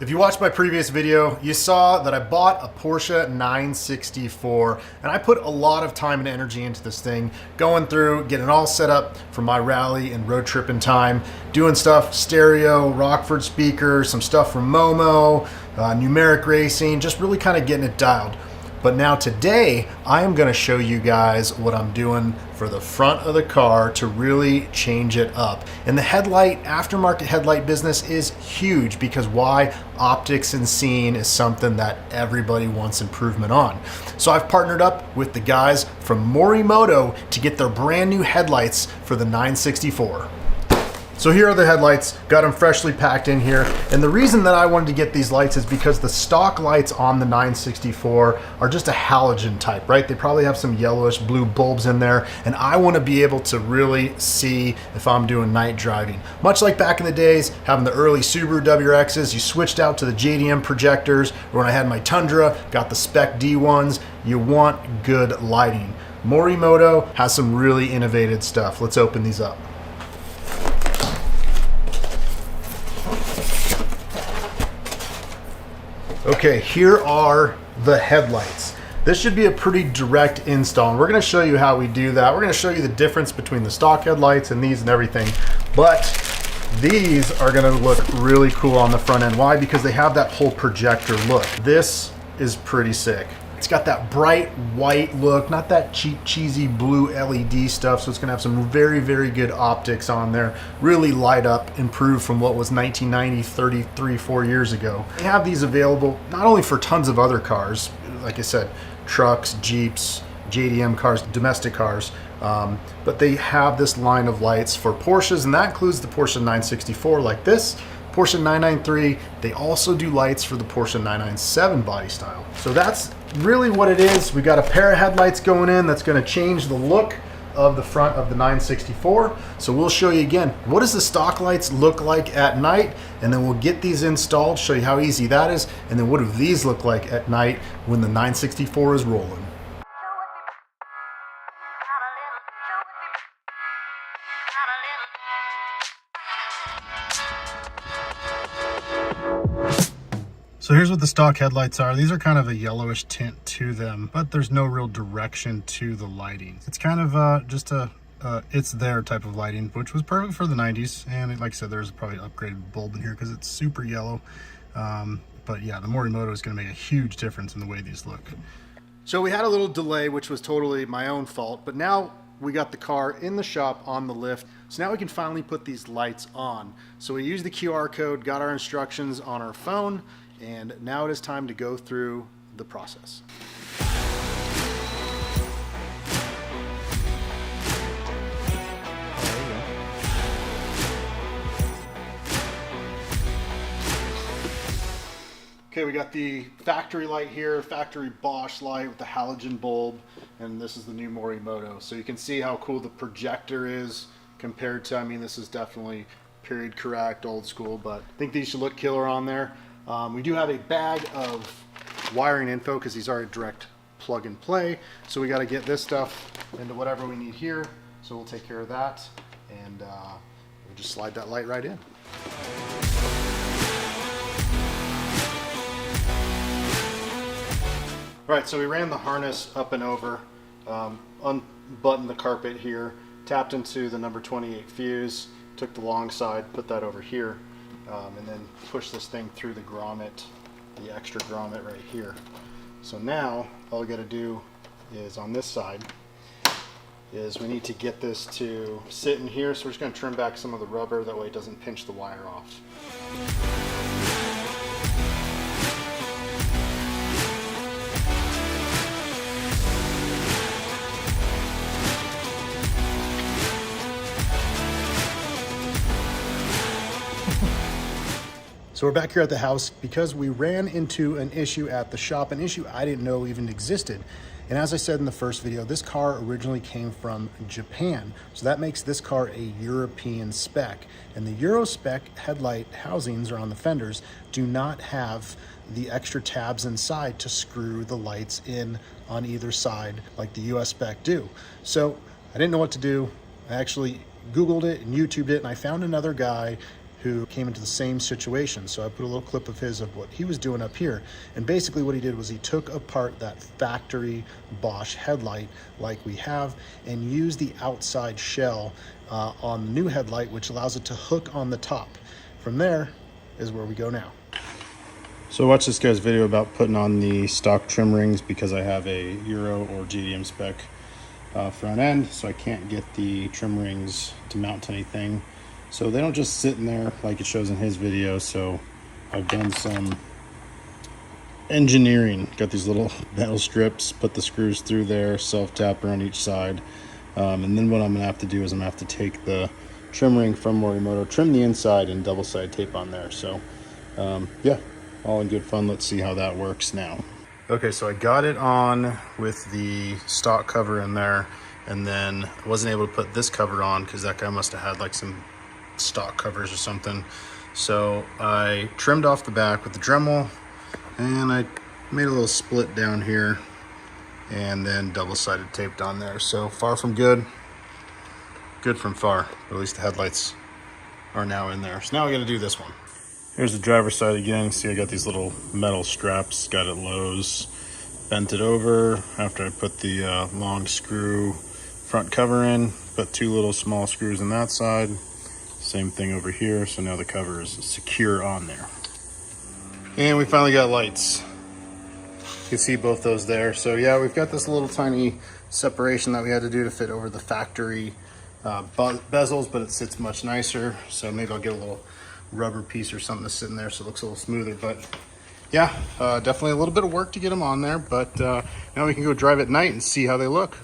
If you watched my previous video, you saw that I bought a Porsche 964 and I put a lot of time and energy into this thing, going through, getting it all set up for my rally and road trip in time, doing stuff, stereo, Rockford speaker, some stuff from Momo, numeric racing, just really kind of getting it dialed. But now today, I am gonna show you guys what I'm doing for the front of the car to really change it up. And the headlight, aftermarket headlight business is huge because why? Optics and scene is something that everybody wants improvement on. So I've partnered up with the guys from Morimoto to get their brand new headlights for the 964. So here are the headlights, got them freshly packed in here. And the reason that I wanted to get these lights is because the stock lights on the 964 are just a halogen type, right? They probably have some yellowish blue bulbs in there. And I want to be able to really see if I'm doing night driving. Much like back in the days, having the early Subaru WRXs, you switched out to the JDM projectors. Or when I had my Tundra, got the Spec D ones, you want good lighting. Morimoto has some really innovative stuff. Let's open these up. Okay, here are the headlights. This should be a pretty direct install, and we're gonna show you how we do that. We're gonna show you the difference between the stock headlights and these and everything, but these are gonna look really cool on the front end. Why? Because they have that whole projector look. This is pretty sick. It's got that bright white look, not that cheap, cheesy blue LED stuff, so it's gonna have some very, very good optics on there. Really light up, improve from what was 1990, 33, 4 years ago. They have these available not only for tons of other cars, like I said, trucks, Jeeps, JDM cars, domestic cars, but they have this line of lights for Porsches, and that includes the Porsche 964 like this, Porsche 993. They also do lights for the Porsche 997 body style. So that's really what it is. We got a pair of headlights going in that's going to change the look of the front of the 964. So we'll show you again, what does the stock lights look like at night? And then we'll get these installed, show you how easy that is. And then what do these look like at night when the 964 is rolling? So here's what the stock headlights are. These are kind of a yellowish tint to them, but there's no real direction to the lighting. It's kind of just a it's there type of lighting, which was perfect for the 90s. And like I said, there's probably an upgraded bulb in here because it's super yellow. But yeah, the Morimoto is going to make a huge difference in the way these look. So we had a little delay, which was totally my own fault, but now we got the car in the shop on the lift. So now we can finally put these lights on. So we used the QR code, got our instructions on our phone, and now it is time to go through the process. Okay, we got the factory light here, factory Bosch light with the halogen bulb, and this is the new Morimoto. So you can see how cool the projector is compared to, I mean, this is definitely period correct, old school, but I think these should look killer on there. We do have a bag of wiring info because these are a direct plug and play. So we got to get this stuff into whatever we need here. So we'll take care of that, and we'll just slide that light right in. All right, so we ran the harness up and over, unbuttoned the carpet here, tapped into the number 28 fuse, took the long side, put that over here. And then push this thing through the grommet, the extra grommet right here. So now all we got to do is on this side is we need to get this to sit in here. So we're just going to trim back some of the rubber, that way it doesn't pinch the wire off. So we're back here at the house because we ran into an issue at the shop, an issue I didn't know even existed. And as I said in the first video, this car originally came from Japan. So that makes this car a European spec. And the Euro spec headlight housings or on the fenders do not have the extra tabs inside to screw the lights in on either side like the US spec do. So I didn't know what to do. I actually Googled it and YouTubed it, and I found another guy who came into the same situation. So I put a little clip of his of what he was doing up here. And basically what he did was he took apart that factory Bosch headlight like we have and used the outside shell on the new headlight, which allows it to hook on the top. From there is where we go now. So watch this guy's video about putting on the stock trim rings because I have a Euro or GDM spec front end, so I can't get the trim rings to mount to anything. So they don't just sit in there like it shows in his video. So I've done some engineering. Got these little metal strips, put the screws through there, self-tapper on each side. And then what I'm gonna have to do is I'm gonna have to take the trim ring from Morimoto, trim the inside, and double-side tape on there. So yeah, all in good fun. Let's see how that works now. Okay, so I got it on with the stock cover in there, and then I wasn't able to put this cover on because that guy must have had like some stock covers or something. So I trimmed off the back with the Dremel, and I made a little split down here and then double-sided taped on there. So far from good, good from far, but at least the headlights are now in there. So now I got to do this one. Here's the driver's side again. See, I got these little metal straps, got it Lowe's, bent it over after I put the long screw front cover in, put two little small screws on that side. Same thing over here, so now the cover is secure on there. And we finally got lights. You can see both those there. So yeah, we've got this little tiny separation that we had to do to fit over the factory bezels, but it sits much nicer. So maybe I'll get a little rubber piece or something to sit in there so it looks a little smoother. But yeah, definitely a little bit of work to get them on there, but now we can go drive at night and see how they look.